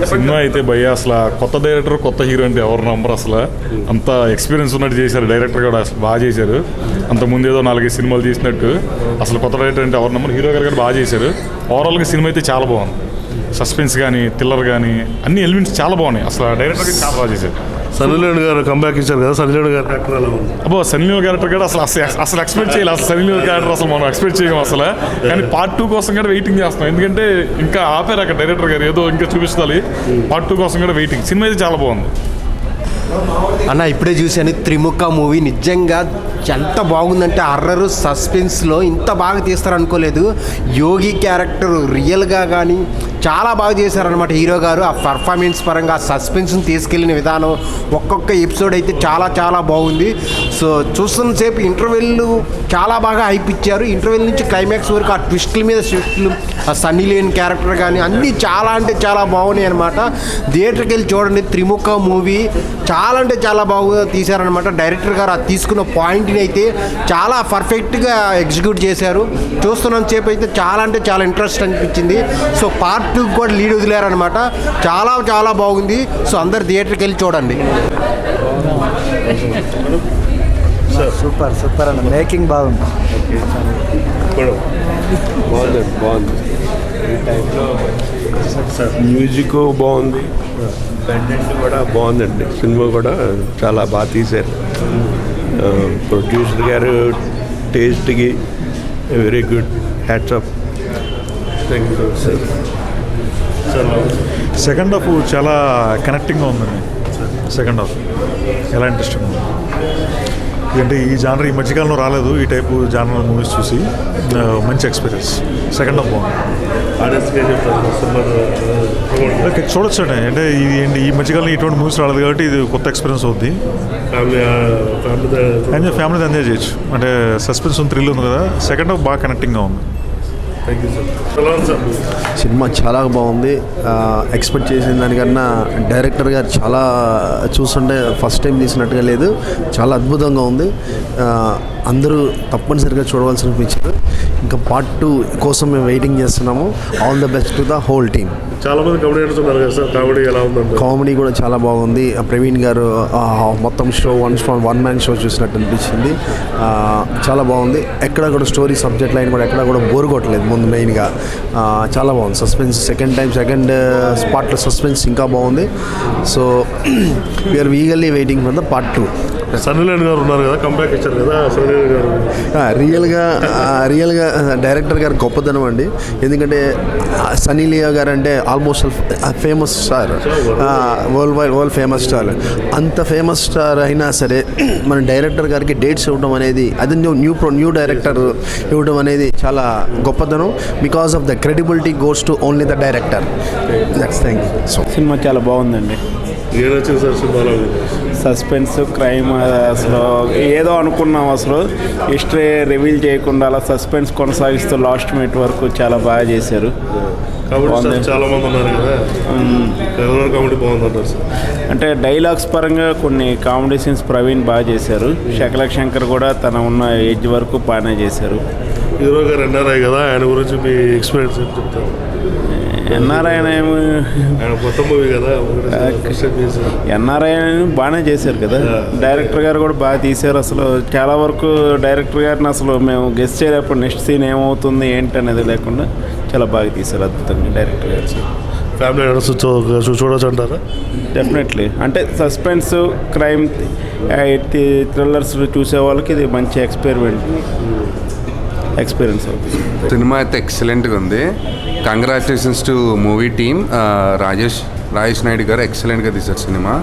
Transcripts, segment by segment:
Cinema అయితే భయ్య అసలు కొత్త డైరెక్టర్ కొత్త హీరో అంటే ఎవరు నంబర్ అసలు అంత ఎక్స్పీరియన్స్ ఉన్నట్టు చేశారు. డైరెక్టర్ కూడా అసలు బాగా చేశారు. అంతకుముందు ఏదో 4 సినిమాలు తీసినట్టు అసలు కొత్త డైరెక్టర్ అంటే ఎవరు నంబర్. హీరో గారు కూడా బాగా చేశారు. ఓవరాల్గా సినిమా అయితే చాలా బాగుంది. సస్పెన్స్ కానీ థ్రిల్లర్ కానీ అన్ని ఎలిమెంట్స్ చాలా బాగున్నాయి. అసలు డైరెక్టర్ చాలా బాగా చేశారు. సన్నీ లియోన్ గారు కంబ్యాక్ ఇచ్చారు కదా, సన్నీ లియోన్ గారు క్యారెక్టర్ ఎలా ఉంది? అబ్బో సన్నీ లియోన్ క్యారెక్టర్ కూడా అసలు ఎక్స్పెక్ట్ చేయాలి. అసలు సన్నీ లియోన్ క్యారెక్టర్ అసలు మనం ఎక్స్పెక్ట్ చేయము అసలు. కానీ పార్ట్ 2 కోసం కూడా వెయిటింగ్ చేస్తున్నాం. ఎందుకంటే ఇంకా ఆపారు అక్కడ డైరెక్టర్ గారు, ఏదో ఇంకా చూపించాలి. పార్ట్ 2 కోసం కూడా వెయిటింగ్. సినిమా అయితే చాలా బాగుంది అన్న. ఇప్పుడే చూశాను త్రిముఖ మూవీ. నిజంగా ఎంత బాగుందంటే హర్రర్ సస్పెన్స్లో ఇంత బాగా తీస్తారు అనుకోలేదు. యోగి క్యారెక్టర్ రియల్గా కానీ చాలా బాగా చేశారనమాట హీరో గారు. ఆ పర్ఫార్మెన్స్ పరంగా సస్పెన్స్ని తీసుకెళ్లిన విధానం ఒక్కొక్క ఎపిసోడ్ అయితే చాలా చాలా బాగుంది. సో చూస్తున్నసేపు ఇంటర్వెల్ చాలా బాగా హైప్ ఇచ్చారు. ఇంటర్వెల్ నుంచి క్లైమాక్స్ వరకు ఆ ట్విస్టుల మీద ట్విస్టులు, ఆ సన్నీ లియోన్ క్యారెక్టర్ కానీ అన్నీ చాలా అంటే చాలా బాగున్నాయి అనమాట. థియేటర్కి వెళ్ళి చూడండి. త్రిముఖ మూవీ చాలా అంటే చాలా బాగా తీశారనమాట. డైరెక్టర్ గారు ఆ తీసుకున్న పాయింట్ని అయితే చాలా పర్ఫెక్ట్గా ఎగ్జిక్యూట్ చేశారు. చూస్తున్నంతసేపు అయితే చాలా అంటే చాలా ఇంట్రెస్ట్ అనిపించింది. సో పార్ట్ 2 కూడా లీడ్ వదిలేరనమాట. చాలా చాలా బాగుంది. సో అందరు థియేటర్కి వెళ్ళి చూడండి. సూపర్ సూపర్ అన్న. మేకింగ్ బాగుంది. బాగుంది. ఈ టైంలో మ్యూజిక్ బాగుంది, కంటెంట్ కూడా బాగుందండి. సినిమా కూడా చాలా బాగా తీశారు. ప్రొడ్యూసర్ గారు టేస్ట్కి very good. Hats off. Thank you sir. Second half చాలా కనెక్టింగ్గా ఉందండి. సెకండ్ హాఫ్ ఎలా ఇంట్రెస్టింగ్ ఉంది. ఎందుకంటే ఈ జానర్ ఈ మధ్యకాలంలో రాలేదు. ఈ టైపు జానర్ మూవీస్ చూసి మంచి ఎక్స్పీరియన్స్. సెకండ్ హాఫ్ బాగుంది. చూడొచ్చు అండి. అంటే ఇది ఏంటి ఈ మధ్యకాలంలో ఇటువంటి మూవీస్ రాలేదు కాబట్టి ఇది కొత్త ఎక్స్పీరియన్స్ అవుద్ది. ఫ్యామిలీతో ఎంజాయ్ చేయొచ్చు. అంటే సస్పెన్స్ థ్రిల్ ఉంది కదా. సెకండ్ హాఫ్ బాగా కనెక్టింగ్గా ఉంది. సినిమా చాలా బాగుంది. ఎక్స్పెక్ట్ చేసిన దానికన్నా డైరెక్టర్ గారు చాలా చూస్తుంటే ఫస్ట్ టైం తీసినట్టుగా లేదు. చాలా అద్భుతంగా ఉంది. అందరూ తప్పనిసరిగా చూడవలసిన పిక్చర్. ఇంకా పార్ట్ 2 కోసం మేము వెయిటింగ్ చేస్తున్నాము. All the best to the whole team. చాలా మంది కామెడీస్ ఉన్నారు కదా సార్, కామెడీ ఎలా ఉందండి? కామెడీ కూడా చాలా బాగుంది. ప్రవీణ్ గారు మొత్తం షో వన్ మ్యాన్ షో చూసినట్టు అనిపించింది. చాలా బాగుంది. ఎక్కడ కూడా స్టోరీ సబ్జెక్ట్ లైన్ కూడా ఎక్కడ కూడా బోర్ కొట్టలేదు. ముందు మెయిన్గా చాలా బాగుంది. సస్పెన్స్ సెకండ్ స్పాట్లో సస్పెన్స్ ఇంకా బాగుంది. So we are eagerly waiting for the part 2. Sunny Leone గారు ఉన్నారు కదా, కంబ్యాక్ ఇచ్చారు కదా సన్నీ లియోన్ గారు. రియల్గా డైరెక్టర్ గారు గొప్పతనం అండి. ఎందుకంటే సన్నీ లియోన్ గారు అంటే almost famous star, world famous star. అంత ఫేమస్ స్టార్ అయినా సరే మన డైరెక్టర్ గారికి డేట్స్ ఇవ్వడం అనేది, అది న్యూ డైరెక్టర్ ఇవ్వడం అనేది చాలా గొప్పతనం. Because of the credibility goes to only the director. Thank you. So cinema చాలా బాగుందండి. ఏం వచ్చింది సార్ సినిమాలో? Suspense, crime. అసలు ఏదో అనుకున్నాం, అసలు హిస్టరీ రివీల్ చేయకుండా అలా సస్పెన్స్ కొనసాగిస్తూ లాస్ట్ మినిట్ వరకు చాలా బాగా చేశారు. చాలా మంది ఉన్నారు కదా, కామెడీ బాగుందంటారు సార్. అంటే డైలాగ్స్ పరంగా కొన్ని కామెడీ సీన్స్ ప్రవీణ్ బాగా చేశారు. శకలక్ శంకర్ కూడా తన ఉన్న ఏజ్ వరకు బాగానే చేశారు. హీరో గారు ఎన్ఆర్ఐ కదా, ఆయన గురించి మీ ఎక్స్పీరియన్స్ ఏం చెప్తారు? ఎన్ఆర్ఐ కొత్త మూవీ కదా, ఎన్ఆర్ఐ బాగానే చేశారు కదా. డైరెక్టర్ గారు కూడా బాగా తీశారు. అసలు చాలా వరకు డైరెక్టర్ గారిని అసలు మేము గెస్ చేయలేప్పుడు నెక్స్ట్ సీన్ ఏమవుతుంది ఏంటి అనేది లేకుండా చాలా బాగా తీశారు. అద్భుతంగా డైరెక్టర్ గారు. ఫ్యామిలీ చూడొచ్చు అంటారా? డెఫినెట్లీ. అంటే సస్పెన్స్, క్రైమ్, థ్రిల్లర్స్ చూసే వాళ్ళకి ఇది మంచి ఎక్స్పీరియన్స్ అవుతుంది. సినిమా అయితే ఎక్సలెంట్గా ఉంది. Congratulations to movie team. Rajesh Naidu గారు ఎక్సలెంట్గా తీశారు సినిమా.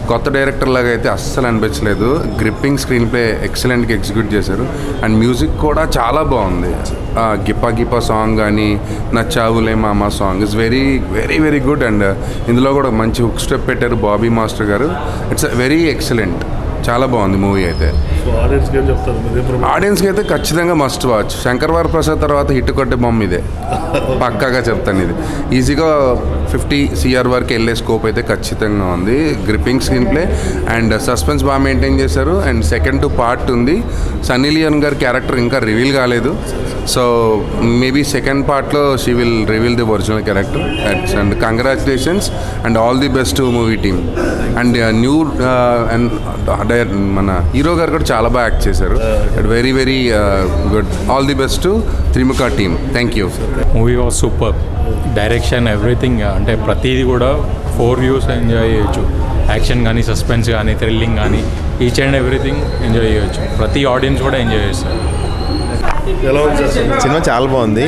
కొత్త డైరెక్టర్ లాగా అయితే అస్సలు అనిపించలేదు. గ్రిప్పింగ్ స్క్రీన్ ప్లే ఎక్సలెంట్గా ఎగ్జిక్యూట్ చేశారు. అండ్ మ్యూజిక్ కూడా చాలా బాగుంది. గిప్పా సాంగ్ కానీ, నచ్చావులే మామా song is very very very good. And ఇందులో కూడా మంచి హుక్ స్టెప్ పెట్టారు బాబీ మాస్టర్ గారు. It's very excellent. చాలా బాగుంది మూవీ అయితే. ఆడియన్స్కి అయితే ఖచ్చితంగా మస్ట్ వాచ్. శంకర్ వరప్రసాద్ తర్వాత హిట్ కొట్టే బొమ్మ ఇదే, పక్కాగా చెప్తాను. ఇది ఈజీగా 150 CR వరకు వెళ్ళే స్కోప్ అయితే ఖచ్చితంగా ఉంది. Gripping screenplay and suspense బాగా మెయింటైన్ చేశారు. అండ్ సెకండ్ టు పార్ట్ ఉంది. సన్నీ లియోన్ గారి క్యారెక్టర్ ఇంకా రివీల్ కాలేదు. సో మేబీ సెకండ్ పార్ట్లో she will reveal the original character. And congratulations and all the best to movie team. And new and మన hero గారు కూడా చాలా బాగా యాక్ట్ చేశారు. Very very good. All the best to Trimukha team. Thank you. Movie was super. Direction everything, అంటే ప్రతిదీ కూడా 4 views enjoy చేయొచ్చు. యాక్షన్ కానీ, సస్పెన్స్ కానీ, థ్రిల్లింగ్ కానీ, ఈచ్ అండ్ ఎవ్రీథింగ్ ఎంజాయ్ చేయొచ్చు. ప్రతి ఆడియన్స్ కూడా ఎంజాయ్ చేస్తారు. సినిమా చాలా బాగుంది.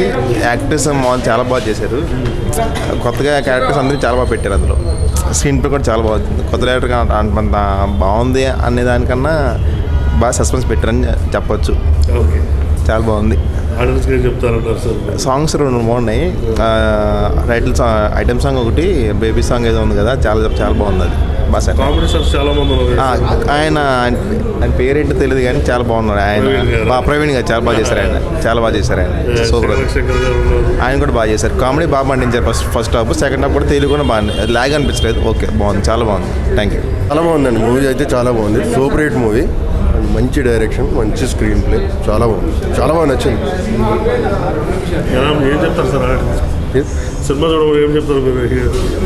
యాక్టర్స్ చాలా బాగా చేశారు. కొత్తగా క్యారెక్టర్స్ అందరూ చాలా బాగా పెట్టారు. అందులో స్క్రీన్ ప్లే కూడా చాలా బాగుంది. కొత్త డైరెక్టర్ అంత బాగుంది అనే దానికన్నా బాగా సస్పెన్స్ పెట్టారని చెప్పొచ్చు. చాలా బాగుంది. సాంగ్స్ 2 బాగున్నాయి. టైటిల్ సాంగ్, ఐటమ్ సాంగ్ ఒకటి, బేబీ సాంగ్ ఏదో ఉంది కదా, చాలా చాలా బాగుంది. అది బాగా ఆయన పేరేంటో తెలియదు కానీ చాలా బాగున్నాడు ఆయన. ప్రవీణ్ గారు చాలా బాగా చేశారు. చాలా బాగా చేశారు ఆయన. సూపర్. ఆయన కూడా బాగా చేశారు. కామెడీ బాగా పండించారు. ఫస్ట్ హాఫ్, సెకండ్ హాఫ్ కూడా తెలుగు కూడా బాగుంది. లాగ్ అనిపించలేదు. ఓకే, బాగుంది, చాలా బాగుంది. Thank you. చాలా బాగుందండి. మూవీ అయితే చాలా బాగుంది. Super hit movie. మంచి డైరెక్షన్, మంచి స్క్రీన్ ప్లే, చాలా బాగుంది. చాలా బాగా నచ్చింది. ఏం చెప్తారు సార్ సినిమా చూడడం? ఏం చెప్తారు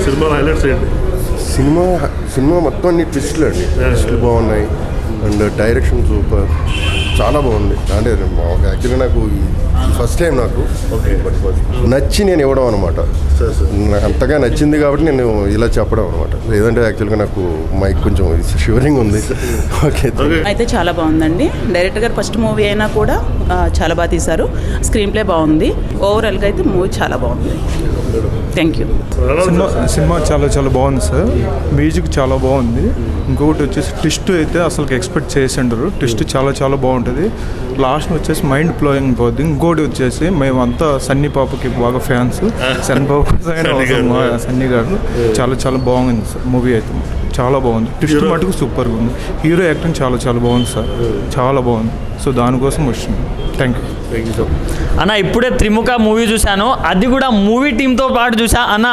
సినిమా హైలైట్స్ ఏంటి? సినిమా మొత్తం అన్ని ట్విస్టులు అండి. ట్విస్టులు బాగున్నాయి అండ్ డైరెక్షన్ సూపర్, చాలా బాగుంది. అంటే యాక్చువల్గా నాకు ఫస్ట్ టైం నాకు నచ్చి నేను ఇవ్వడం అనమాట. అంతగా నచ్చింది కాబట్టి నేను ఇలా చెప్పడం అనమాట. లేదంటే యాక్చువల్గా నాకు మైక్ కొంచెం షివరింగ్ ఉంది. ఓకే, అయితే చాలా బాగుందండి. డైరెక్టర్ గారు ఫస్ట్ మూవీ అయినా కూడా చాలా బాగా తీశారు. స్క్రీన్ ప్లే బాగుంది. ఓవరాల్గా అయితే మూవీ చాలా బాగుంది. Thank you. సినిమా చాలా చాలా బాగుంది సార్. మ్యూజిక్ చాలా బాగుంది. ఇంకొకటి వచ్చేసి ట్విస్ట్ అయితే అసలు ఎక్స్పెక్ట్ చేసి ఉండరు. ట్విస్ట్ చాలా చాలా బాగుంటుంది. లాస్ట్ వచ్చేసి మైండ్ బ్లోయింగ్ పోద్ది. ఇంకోటి వచ్చేసి మేమంతా సన్నీ పాపకి బాగా ఫ్యాన్స్. సన్నీ పాప సన్నీ గారు చాలా చాలా బాగుంది సార్. మూవీ అయితే చాలా బాగుంది. ట్విస్ట్ మటుకు సూపర్గా ఉంది. హీరో యాక్టింగ్ చాలా చాలా బాగుంది సార్. చాలా బాగుంది. సో దానికోసం వచ్చింది. Thank you. అన్న ఇప్పుడే త్రిముఖ మూవీ చూశాను. అది కూడా మూవీ టీంతో పాటు చూసా అన్న.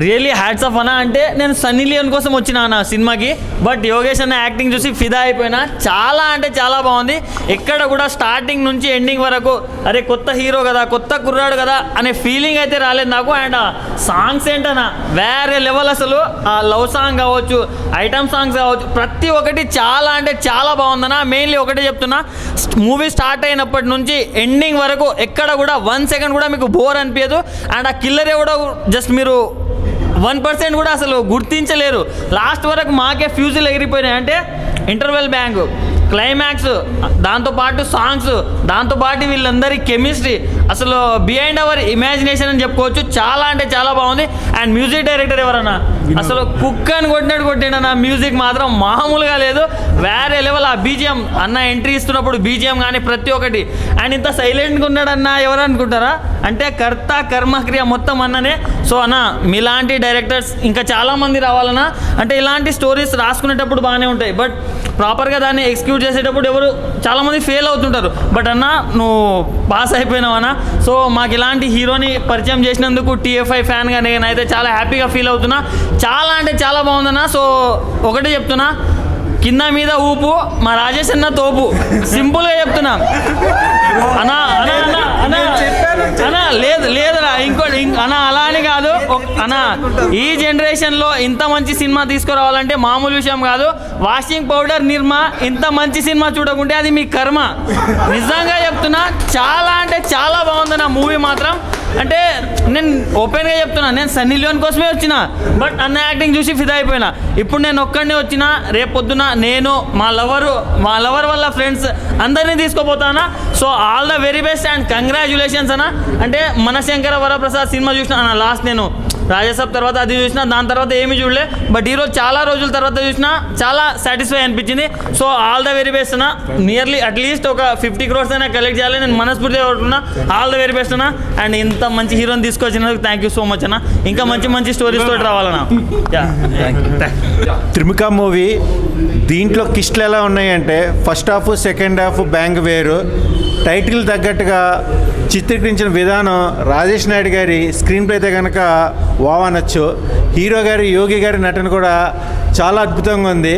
రియల్లీ హ్యాట్స్ ఆఫ్ అన్న. అంటే నేను సన్నీ లియోన్ కోసం వచ్చిన అన్న సినిమాకి. బట్ యోగేష్ అన్న యాక్టింగ్ చూసి ఫిదా అయిపోయినా. చాలా అంటే చాలా బాగుంది. ఎక్కడ కూడా స్టార్టింగ్ నుంచి ఎండింగ్ వరకు అరే కొత్త హీరో కదా, కొత్త కుర్రాడు కదా అనే ఫీలింగ్ అయితే రాలేదు నాకు. అండ్ సాంగ్స్ ఏంటన్నా వేరే లెవెల్. అసలు ఆ లవ్ సాంగ్ కావచ్చు, ఐటమ్ సాంగ్స్ కావచ్చు, ప్రతి ఒక్కటి చాలా అంటే చాలా బాగుందన్న. మెయిన్లీ ఒకటే చెప్తున్నా, మూవీ స్టార్ట్ అయినప్పటి నుంచి ఎండింగ్ వరకు ఎక్కడ కూడా 1 సెకండ్ కూడా మీకు బోర్ అనిపించదు. అండ్ ఆ కిల్లర్ ఎవడో జస్ట్ మీరు 1% కూడా అసలు గుర్తించలేరు. లాస్ట్ వరకు మాకే ఫ్యూజులు ఎగిరిపోయినాయి. అంటే ఇంటర్వెల్ బ్యాంక్, క్లైమాక్స్, దాంతోపాటు సాంగ్స్, దాంతోపాటు వీళ్ళందరి కెమిస్ట్రీ అసలు బిహైండ్ అవర్ ఇమాజినేషన్ అని చెప్పుకోవచ్చు. చాలా అంటే చాలా బాగుంది. అండ్ మ్యూజిక్ డైరెక్టర్ ఎవరన్నా అసలు కుక్ అని కొట్టిండన్న. మ్యూజిక్ మాత్రం మామూలుగా లేదు, వేరే లెవెల్. ఆ బీజిఎం అన్న ఎంట్రీ ఇస్తున్నప్పుడు బీజిఎం కానీ ప్రతి ఒక్కటి. అండ్ ఇంత సైలెంట్గా ఉన్నాడన్న ఎవరు అనుకుంటారా? అంటే కర్త కర్మక్రియ మొత్తం అన్ననే. సో అన్న మీలాంటి డైరెక్టర్స్ ఇంకా చాలామంది రావాలన్నా. అంటే ఇలాంటి స్టోరీస్ రాసుకునేటప్పుడు బాగానే ఉంటాయి, బట్ ప్రాపర్గా దాన్ని ఎగ్జిక్యూట్ చేసేటప్పుడు ఎవరు చాలామంది ఫెయిల్ అవుతుంటారు. బట్ అన్న నువ్వు పాస్ అయిపోయినావు అన్న. సో మాకు ఇలాంటి హీరోని పరిచయం చేసినందుకు TFI ఫ్యాన్గా నేనైతే చాలా హ్యాపీగా ఫీల్ అవుతున్నా. చాలా అంటే చాలా బాగుందన్న. సో ఒకటే చెప్తున్నా, కింద మీద ఊపు, మా రాజేష్ అన్న తోపు. సింపుల్గా చెప్తున్నా అన్నా. అన్నా అన్నా అన్నా అన్నా లేదు లేదన్నా. ఇంకోటి అన్నా అలా అని కాదు అన్నా. ఈ జనరేషన్లో ఇంత మంచి సినిమా తీసుకురావాలంటే మామూలు విషయం కాదు. వాషింగ్ పౌడర్ నిర్మా ఇంత మంచి సినిమా చూడకుంటే అది మీ కర్మ. నిజంగా చెప్తున్నా, చాలా అంటే చాలా బాగుందన్న మూవీ మాత్రం. అంటే నేను ఓపెన్గా చెప్తున్నా, నేను సన్నీ లియోన్ కోసమే వచ్చిన, బట్ అన్న యాక్టింగ్ చూసి ఫిదా అయిపోయినా. ఇప్పుడు నేను ఒక్కడినే వచ్చిన, రేపు పొద్దున నేను మా లవర్ వల్ల ఫ్రెండ్స్ అందరినీ తీసుకోపోతానా. So all the very best and congratulations అన్న. అంటే మనశంకర వరప్రసాద్ సినిమా చూసిన అన్న. లాస్ట్ నేను రాజసాబ్ తర్వాత అది చూసిన, దాని తర్వాత ఏమీ చూడలే. బట్ ఈరోజు చాలా రోజుల తర్వాత చూసిన, చాలా సాటిస్ఫై అనిపించింది. So all the very best అన్న. నియర్లీ అట్లీస్ట్ ఒక 50 crores అయినా కలెక్ట్ చేయాలి నేను మనస్ఫూర్తిగా కోరుకున్నా. ఆల్ ద వెరీ బెస్ట్ అన్న. అండ్ ఇంత మంచి హీరోని తీసుకొచ్చినందుకు థ్యాంక్ యూ సో మచ్ అన్న. ఇంకా మంచి మంచి స్టోరీస్ తోటి రావాలన్నా. త్రిముఖ మూవీ దీంట్లో కిస్ట్లు ఎలా ఉన్నాయంటే, first half second half bang వేరు. టైటిల్ తగ్గట్టుగా చిత్రీకరించిన విధానం, రాజేష్ నాయుడు గారి స్క్రీన్ ప్లే అయితే కనుక వావ్ అనొచ్చు. హీరో గారి యోగి గారి నటన కూడా చాలా అద్భుతంగా ఉంది.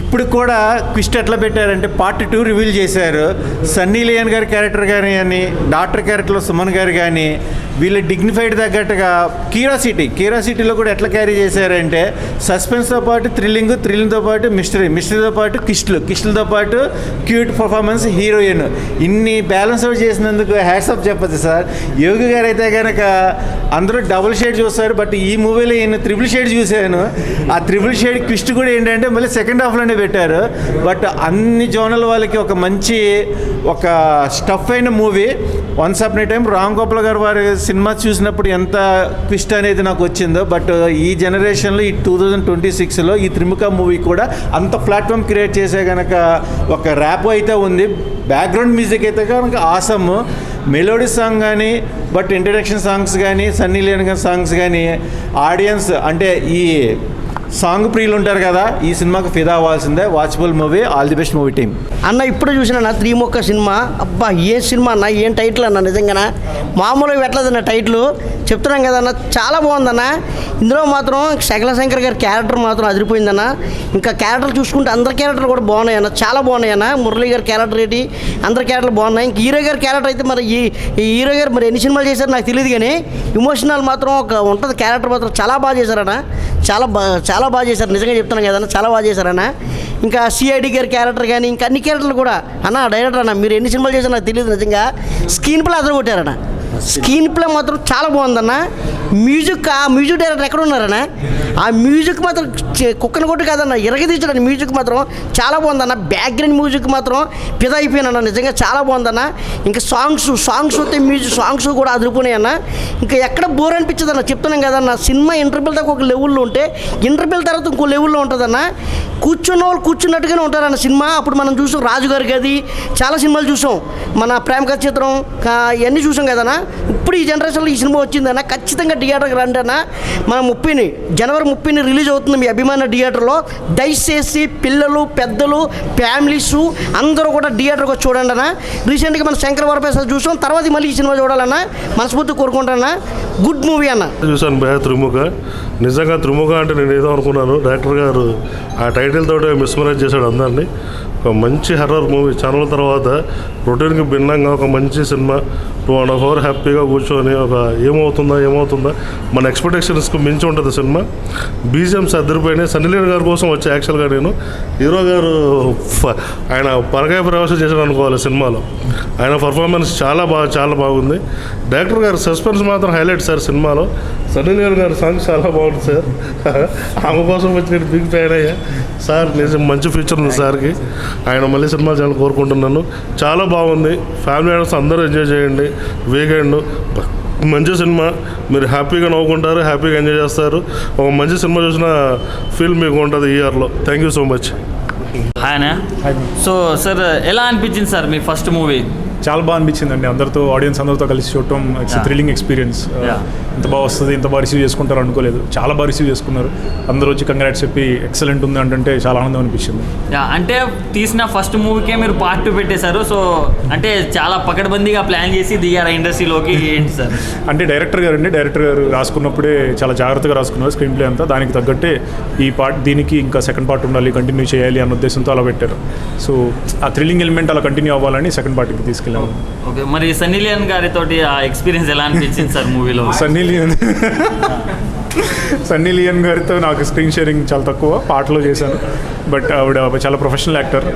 ఇప్పుడు కూడా ట్విస్ట్ ఎట్లా పెట్టారంటే పార్ట్ 2 రివీల్ చేశారు. సన్నీ లియోన్ గారి క్యారెక్టర్ కానీ డాక్టర్ క్యారెక్టర్లో సుమన్ గారు కానీ వీళ్ళు డిగ్నిఫైడ్ తగ్గట్టుగా క్యూరియాసిటీలో కూడా ఎట్లా క్యారీ చేశారంటే సస్పెన్స్తో పాటు థ్రిల్లింగ్తో పాటు మిస్టరీతో పాటు కిస్టులతో పాటు క్యూట్ పర్ఫార్మెన్స్ హీరోయిన్ ఇన్ని బ్యాలెన్స్ అవుట్ చేసినందుకు హ్యాట్స్ ఆఫ్ చెప్పచ్చు సార్. యోగి గారు అయితే కనుక అందరూ డబుల్ షేడ్ చూస్తారు, బట్ ఈ మూవీలో నేను త్రిబుల్ షేడ్ చూశాను. ఆ త్రిబుల్ షేడ్ ట్విస్ట్ కూడా ఏంటంటే మళ్ళీ సెకండ్ హాఫ్లోనే పెట్టారు. బట్ అన్ని జోనల్ వాళ్ళకి ఒక మంచి స్టఫ్ అయిన మూవీ. వన్స్ అపాన్ ఏ టైం రామ్ గోపాల్ గారు వారి సినిమా చూసినప్పుడు ఎంత ట్విస్ట్ అనేది నాకు వచ్చిందో, బట్ ఈ జనరేషన్లో ఈ 2026లో ఈ త్రిముఖ మూవీ కూడా అంత ప్లాట్ఫామ్ క్రియేట్ చేసే కనుక ఒక ర్యాప్ అయితే ఉంది. బ్యాక్గ్రౌండ్ మ్యూజిక్ అయితే కనుక ఆసమ్, మెలోడీ సాంగ్ కానీ బట్ ఇంట్రడక్షన్ సాంగ్స్ కానీ సన్నీ లియోన్ గారి సాంగ్స్ కానీ ఆడియన్స్ అంటే ఈ సాంగ్ ప్రియులు ఉంటారు కదా, ఈ సినిమాకి ఫిదా అవ్వాల్సిందే. Watchable movie. All the best movie team. అన్న ఇప్పుడు చూసిన త్రిముఖ సినిమా, అబ్బా ఏ సినిమా అన్న, ఏం టైటిల్ అన్న, నిజంగా మామూలుగా పెట్టలేదన్న టైటిల్. చెప్తున్నాం కదన్న, చాలా బాగుందన్న. ఇందులో మాత్రం శకల శంకర్ గారి క్యారెక్టర్ మాత్రం అదిరిపోయిందన్న. ఇంకా క్యారెక్టర్ చూసుకుంటే అందరి క్యారెక్టర్ కూడా బాగున్నాయన్న, చాలా బాగున్నాయన్న. మురళీ గారి క్యారెక్టర్ ఏంటి, అందరి క్యారెక్టర్లు బాగున్నాయి. ఇంక హీరో గారి క్యారెక్టర్ అయితే మరి ఈ హీరో గారు మరి ఎన్ని సినిమాలు చేశారో నాకు తెలియదు, కానీ ఇమోషనల్ మాత్రం ఒక ఉంటుంది. క్యారెక్టర్ మాత్రం చాలా బాగా చేశారన్న, చాలా బాగా చేశారు. నిజంగా చెప్తున్నాను కదన్న, చాలా బాగా చేశారన్న. ఇంకా సిఐడి గారి క్యారెక్టర్ కానీ ఇంకా అన్ని క్యారెక్టర్లు కూడా అన్న డైరెక్టర్ అన్న మీరు ఎన్ని సినిమాలు చేశారో నాకు తెలియదు. నిజంగా స్క్రీన్ ప్లే అదర కొట్టారన్న. స్క్రీన్ ప్లే మాత్రం చాలా బాగుందన్న. మ్యూజిక్ డైరెక్టర్ ఎక్కడ ఉన్నారన్న, ఆ మ్యూజిక్ మాత్రం కుక్కన కొట్టు కాదన్న, ఇరగదీచడం మ్యూజిక్ మాత్రం చాలా బాగుందన్న. బ్యాక్గ్రౌండ్ మ్యూజిక్ మాత్రం పిద అయిపోయానన్న, నిజంగా చాలా బాగుందన్న. ఇంకా సాంగ్స్ వస్తే మ్యూజిక్ సాంగ్స్ కూడా అదిరిపోయినాయన్న. ఇంకా ఎక్కడ బోర్ అనిపించదన్న, చెప్తున్నాం కదన్న. సినిమా ఇంటర్వెల్ దాకా ఒక లెవెల్లో ఉంటే ఇంటర్వెల్ తర్వాత ఇంకో లెవెల్లో ఉంటుందన్న. కూర్చున్న వాళ్ళు కూర్చున్నట్టుగానే ఉంటారన్న సినిమా. అప్పుడు మనం చూసాం రాజుగారి గది, చాలా సినిమాలు చూసాం, మన ప్రేమ కథ చిత్రం ఇవన్నీ చూసాం కదన్నా. ఇప్పుడు ఈ జనరేషన్లో ఈ సినిమా వచ్చిందన్న, ఖచ్చితంగా థియేటర్కి రండి అన్న. మన జనవరి 30 రిలీజ్ అవుతుంది మీ అభిమాన థియేటర్లో. దయచేసి పిల్లలు పెద్దలు ఫ్యామిలీస్ అందరూ కూడా థియేటర్కి వచ్చి చూడండి అన్న. రీసెంట్గా మన శంకర్ వరప్రసాద్ చూసాం, తర్వాత మళ్ళీ ఈ సినిమా చూడాలన్న మనస్ఫూర్తి కోరుకుంటానన్న. గుడ్ మూవీ అన్న. చూశాను భయ త్రిముఖ. నిజంగా త్రిముఖ అంటే నేను ఏదో అనుకున్నాను, డైరెక్టర్ గారు ఆ టైటిల్ తోటే మిస్మరైజ్ చేశాడు అందరినీ. ఒక మంచి హర్రర్ మూవీ ఛానల్ తర్వాత రొటీన్కి భిన్నంగా ఒక మంచి సినిమా 2.5 hours హ్యాపీగా కూర్చొని ఒక ఏమవుతుందా మన ఎక్స్పెక్టేషన్స్కి మించి ఉంటుంది సినిమా. బీజిఎంస్ అదిరిపోయినాయి. సన్నీ లియోన్ గారి కోసం వచ్చి యాక్చువల్గా నేను హీరో గారు ఆయన పరకాయ ప్రవేశం చేశాడు అనుకోవాలి సినిమాలో. ఆయన పర్ఫార్మెన్స్ చాలా బాగుంది. డైరెక్టర్ గారు సస్పెన్స్ మాత్రం హైలైట్ సార్ సినిమాలో. సన్నీ లియోన్ గారి సాంగ్స్ చాలా బాగుంది సార్. ఆమె కోసం వచ్చి నేను బిగ్ ఫ్యాన్ అయ్యా సార్. నిజం మంచి ఫ్యూచర్ ఉంది సార్కి. ఆయన మళ్ళీ సినిమా చాలా కోరుకుంటున్నాను. చాలా బాగుంది. ఫ్యామిలీ మెంబర్స్ అందరూ ఎంజాయ్ చేయండి. వీకెండ్ మంచి సినిమా, మీరు హ్యాపీగా నవ్వుకుంటారు, హ్యాపీగా ఎంజాయ్ చేస్తారు. ఒక మంచి సినిమా చూసిన ఫీల్ మీకు ఉంటుంది ఈ ఇయర్లో. Thank you so much. Hi. So sir ఎలా అనిపించింది సార్ మీ ఫస్ట్ మూవీ? చాలా బాగా అనిపించిందండి. ఆడియన్స్ అందరితో కలిసి చూడటం ఇట్స్ థ్రిల్లింగ్ ఎక్స్పీరియన్స్. ఇంత బాగా వస్తుంది, ఇంత బాగా రిసీవ్ చేసుకుంటారు అనుకోలేదు. చాలా బాగా రిసీవ్ చేసుకున్నారు. అందరూ వచ్చి కంగ్రాట్స్ చెప్పి ఎక్సలెంట్ ఉంది అంటే చాలా ఆనందం అనిపించింది. అంటే తీసిన ఫస్ట్ మూవీకే మీరు పార్ట్ 2 పెట్టేశారు. సో అంటే చాలా పకడ్బందీగా ప్లాన్ చేసి దిగారు ఇండస్ట్రీలోకి, ఏంటి సార్? అంటే డైరెక్టర్ గారు రాసుకున్నప్పుడే చాలా జాగ్రత్తగా రాసుకున్నారు స్క్రీన్ ప్లే అంతా. దానికి తగ్గట్టే ఈ దీనికి ఇంకా సెకండ్ పార్ట్ ఉండాలి, కంటిన్యూ చేయాలి అన్న ఉద్దేశంతో అలా పెట్టారు. సో ఆ థ్రిల్లింగ్ ఎలిమెంట్ అలా కంటిన్యూ అవ్వాలని సెకండ్ పార్ట్కి తీసుకెళ్ళాము. ఓకే, మరి సన్నీ లియోన్ గారితో ఆ ఎక్స్పీరియన్స్ ఎలా అనిపించింది సార్ మూవీలో? సన్నీ లియోన్ గారితో నాకు స్క్రీన్ షేరింగ్ చాలా తక్కువ, పాటలో చేశాను. బట్ ఆవిడ చాలా ప్రొఫెషనల్ యాక్టర్.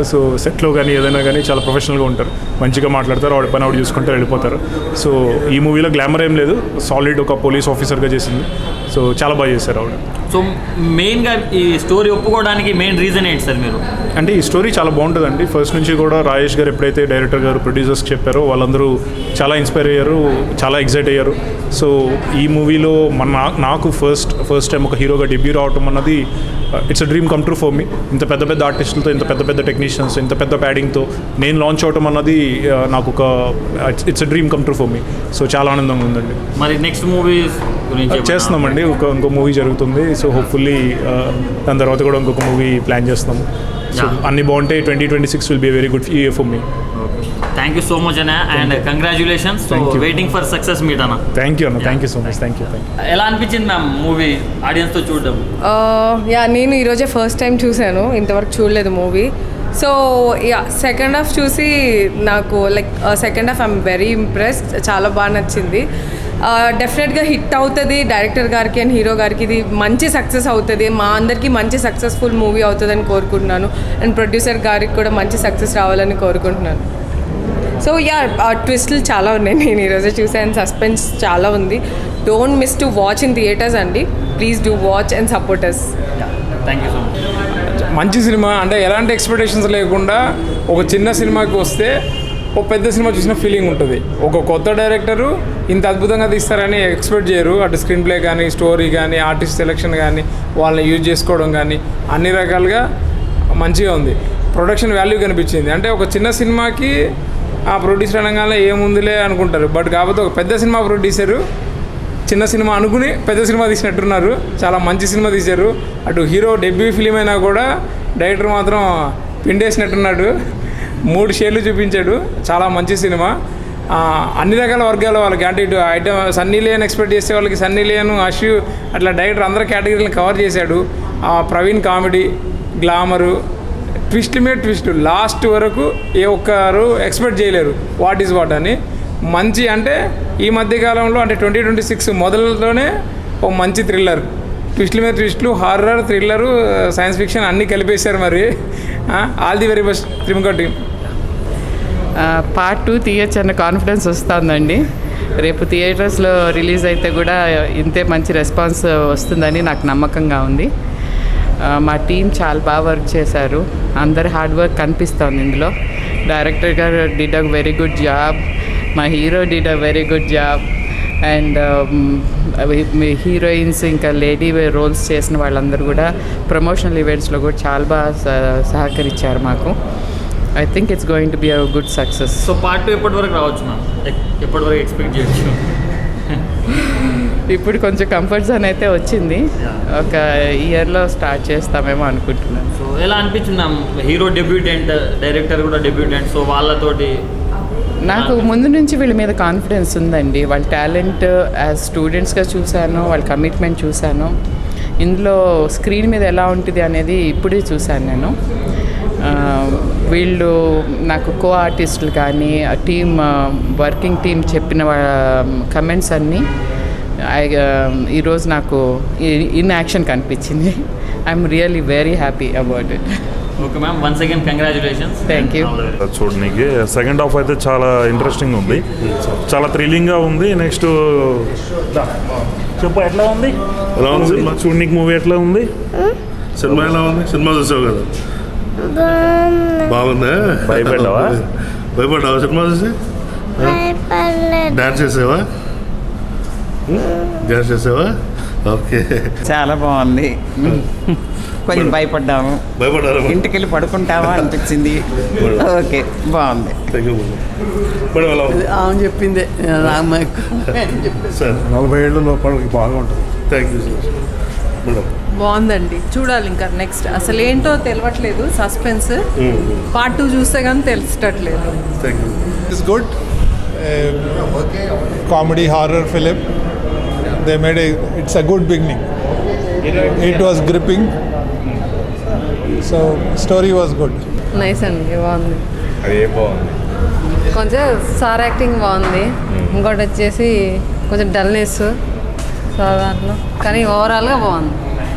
సో సెట్లో కానీ ఏదైనా కానీ చాలా ప్రొఫెషనల్గా ఉంటారు, మంచిగా మాట్లాడతారు, ఆవిడ పని ఆవిడ చూసుకుంటారు, వెళ్ళిపోతారు. సో ఈ మూవీలో గ్లామర్ ఏం లేదు, సాలిడ్ ఒక పోలీస్ ఆఫీసర్గా చేసింది. సో చాలా బాగా చేశారు ఆవిడ. సో మెయిన్గా ఈ స్టోరీ ఒప్పుకోవడానికి మెయిన్ రీజన్ ఏంటి సార్ మీరు? అంటే ఈ స్టోరీ చాలా బాగుంటుందండి. ఫస్ట్ నుంచి కూడా రాజేష్ గారు ఎప్పుడైతే డైరెక్టర్ గారు ప్రొడ్యూసర్స్కి చెప్పారో వాళ్ళందరూ చాలా ఇన్స్పైర్ అయ్యారు, చాలా ఎక్సైట్ అయ్యారు. సో ఈ మూవీలో నాకు ఫస్ట్ టైం ఒక హీరోగా డెబ్యూ రావటం అన్నది it's a dream come true for me. ఇంత పెద్ద ఆర్టిస్టులతో, ఇంత పెద్ద టెక్నీషియన్స్, ఇంత పెద్ద ప్యాడింగ్తో నేను లాంచ్ అవటం అన్నది నాకు it's a dream come true for me. So చాలా ఆనందంగా ఉందండి. మరి నెక్స్ట్ మూవీస్ గురించి చేస్తున్నామండి. ఇంకో మూవీ జరుగుతుంది. సో హోప్ఫుల్లీ దాని తర్వాత కూడా ఇంకొక మూవీ ప్లాన్ చేస్తున్నాము. సో అన్ని బాగుంటే 2026 will be very good year for me. Thank you so much అన్న and congratulations. So waiting for success meet అన్న. థ్యాంక్ యూ అన్న, thank you so much, thank you. ఎలా అనిపించింది మ్యామ్ మూవీ ఆడియన్స్తో చూడడం? Yeah, నేను ఈరోజే ఫస్ట్ టైం చూశాను, ఇంతవరకు చూడలేదు movie. So yeah, second half చూసి నాకు like second half I'm very impressed, చాలా బాగా నచ్చింది. డెఫినెట్గా హిట్ అవుతుంది డైరెక్టర్ గారికి అండ్ హీరో గారికి, ఇది మంచి సక్సెస్ అవుతుంది, మా అందరికీ మంచి సక్సెస్ఫుల్ మూవీ అవుతుందని కోరుకుంటున్నాను. అండ్ ప్రొడ్యూసర్ గారికి కూడా మంచి సక్సెస్ రావాలని కోరుకుంటున్నాను. సో యా, ట్విస్టులు చాలా ఉన్నాయి, నేను ఈరోజే చూసాను, సస్పెన్స్ చాలా ఉంది. Don't miss to watch in theatres అండి, please do watch and support us. Thank you so much. మంచి సినిమా అంటే ఎలాంటి ఎక్స్పెక్టేషన్స్ లేకుండా ఒక చిన్న సినిమాకి వస్తే ఒక పెద్ద సినిమా చూసిన ఫీలింగ్ ఉంటుంది. ఒక కొత్త డైరెక్టరు ఇంత అద్భుతంగా తీస్తారని ఎక్స్పెక్ట్ చేయరు. అటు స్క్రీన్ ప్లే కానీ, స్టోరీ కానీ, ఆర్టిస్ట్ సెలెక్షన్ కానీ, వాళ్ళని యూజ్ చేసుకోవడం కానీ అన్ని రకాలుగా మంచిగా ఉంది. ప్రొడక్షన్ వాల్యూ కనిపించింది. అంటే ఒక చిన్న సినిమాకి ఆ ప్రొడ్యూసర్ అనగానే ఏముందిలే అనుకుంటారు, బట్ కాకపోతే ఒక పెద్ద సినిమా ప్రొడ్యూసరు చిన్న సినిమా అనుకుని పెద్ద సినిమా తీసినట్టున్నారు. చాలా మంచి సినిమా తీశారు. అటు హీరో డెబ్యూ ఫిలిం అయినా కూడా డైరెక్టర్ మాత్రం పిండేసినట్టున్నాడు, 3 షేర్లు చూపించాడు. చాలా మంచి సినిమా. అన్ని రకాల వర్గాల వాళ్ళకి అంటే ఇటు ఐటమ్ సన్నీ లియోన్ ఎక్స్పెక్ట్ చేసే వాళ్ళకి సన్నీ లియోన్, అషు అట్లా డైరెక్టర్ అందరు కేటగిరీలను కవర్ చేశాడు. ప్రవీణ్ కామెడీ, గ్లామరు, ట్విస్ట్ మీద ట్విస్ట్, లాస్ట్ వరకు ఏ ఒక్కరు ఎక్స్పెక్ట్ చేయలేరు వాట్ ఈజ్ వాట్ అని. మంచి అంటే ఈ మధ్యకాలంలో అంటే 2026 మొదలులోనే ఒక మంచి థ్రిల్లర్, ట్విస్ట్ల మీద ట్విస్ట్లు, హారర్, థ్రిల్లరు, సైన్స్ ఫిక్షన్ అన్నీ కలిపేశారు. మరి all the very best Trimukha team. Part 2 తీయచ్చు అన్న కాన్ఫిడెన్స్ వస్తుందండి. రేపు థియేటర్స్లో రిలీజ్ అయితే కూడా ఇంతే మంచి రెస్పాన్స్ వస్తుందని నాకు నమ్మకంగా ఉంది. మా టీం చాలా బాగా వర్క్ చేశారు, అందరి హార్డ్ వర్క్ కనిపిస్తుంది ఇందులో. డైరెక్టర్ గారు did a very good job, మా hero did a very good job, and heroines ఇంకా లేడీ రోల్స్ చేసిన వాళ్ళందరూ కూడా ప్రమోషనల్ ఈవెంట్స్లో కూడా చాలా బాగా సహకరించారు మాకు. I think it's going to be a good success. So part 2 ఎప్పటి వరకు రావచ్చు మ్యామ్? ఎప్పటి వరకు ఎక్స్పెక్ట్ చేయొచ్చు? ఇప్పుడు కొంచెం కంఫర్ట్ జోన్ అయితే వచ్చింది, ఒక ఇయర్లో స్టార్ట్ చేస్తామేమో అనుకుంటున్నాను. సో ఎలా అనిపించింది మ్యామ్? హీరో డెబ్యూటెంట్, డైరెక్టర్ కూడా డెబ్యూటెంట్, సో వాళ్ళతోటి నాకు ముందు నుంచి వీళ్ళ మీద కాన్ఫిడెన్స్ ఉందండి. వాళ్ళ టాలెంట్ యాజ్ స్టూడెంట్స్గా చూశాను, వాళ్ళ కమిట్మెంట్ చూశాను. ఇందులో స్క్రీన్ మీద ఎలా ఉంటుంది అనేది ఇప్పుడే చూశాను నేను. వీళ్ళు నాకు కో ఆర్టిస్టులు కానీ టీమ్ వర్కింగ్ టీం చెప్పిన కమెంట్స్ అన్నీ ఈరోజు నాకు ఇన్ యాక్షన్ కనిపించింది. I'm really very happy about it. Okay ma'am, once again congratulations. Thank you. చూడడానికి సెకండ్ హాఫ్ అయితే చాలా ఇంట్రెస్టింగ్ ఉంది, చాలా థ్రిల్లింగ్గా ఉంది. నెక్స్ట్ చెప్పు ఎట్లా ఉంది? ఎలా ఉంది సినిమా? చూడడానికి మూవీ ఎట్లా ఉంది? సినిమా ఎలా ఉంది? సినిమా చూసావు కదా, బాగుందా? భయపడ్డావా? భయపడ్డావా సినిమా చూసి? డాన్స్ చేసావా? డాన్స్ చేసావా? ఓకే, చాలా బాగుంది. కొంచెం భయపడ్డాము, భయపడ్డారు, ఇంటికి వెళ్ళి పడుకుంటావా అనిపించింది. ఓకే, బాగుంది. ఆమె చెప్పిందే సార్ 40 ఏళ్ళు లోపలికి బాగుంటుంది. Thank you sir. మేడం బాగుందండి, చూడాలి ఇంకా నెక్స్ట్. అసలు ఏంటో తెలియట్లేదు, సస్పెన్స్. పార్ట్ 2 చూస్తే కానీ తెలిసేటట్లేదు. Thank you. It's good. Comedy horror film. They made it's a good beginning. It was gripping. So story was good. Nice అండి, బాగుంది. అది బాగుంది, కొంచెం సార్ యాక్టింగ్ బాగుంది. ఇంకోటి వచ్చేసి కొంచెం డల్నెస్ సో దాంట్లో, కానీ ఓవరాల్గా బాగుంది.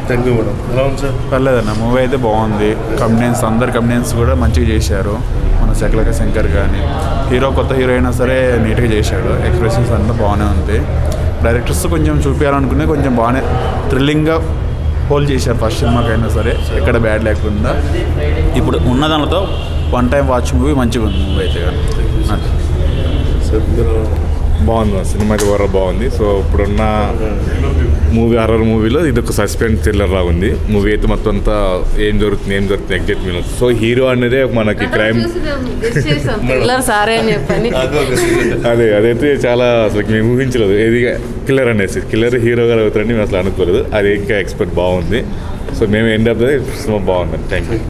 Thank you madam. ఎలా ఉంది సార్? పర్లేదన్న, మూవీ అయితే బాగుంది. కంబినెన్స్ అందరు కంబినెన్స్ కూడా మంచిగా చేశారు. మన శకలక శంకర్ కానీ హీరో, కొత్త హీరో అయినా సరే నీట్గా చేశాడు. ఎక్స్ప్రెషన్స్ అంతా బాగానే ఉంది. డైరెక్టర్స్ కొంచెం చూపించాలనుకునే కొంచెం బాగానే థ్రిల్లింగ్గా హోల్డ్ చేశారు ఫస్ట్ సినిమాకైనా సరే, ఎక్కడ బ్యాడ్ లేకుండా. ఇప్పుడు ఉన్న దానితో వన్ టైం వాచ్ మూవీ మంచిగా ఉంది. మూవీ అయితే కానీ బాగుంది, సినిమా అయితే ఓవరాల్ బాగుంది. సో ఇప్పుడున్న మూవీ హారర్ మూవీలో ఇది ఒక సస్పెన్స్ థ్రిల్లర్ లా ఉంది. మూవీ అయితే మొత్తం అంతా ఏం జరుగుతుంది ఎగ్జాక్ట్ మీన్. సో హీరో అనేది మనకి క్రైమ్ సారే అని చెప్పని అదైతే చాలా అసలు మేము ఊహించలేదు. ఏది కిల్లర్ అనేసి, కిల్లర్ హీరో గారు అవుతారని మేము అసలు అనుకోలేదు. అది ఇంకా ఎక్స్పెక్ట్ బాగుంది. సో మేము ఎండ్ ఆఫ్ ద సినిమా బాగుందండి. Thank you.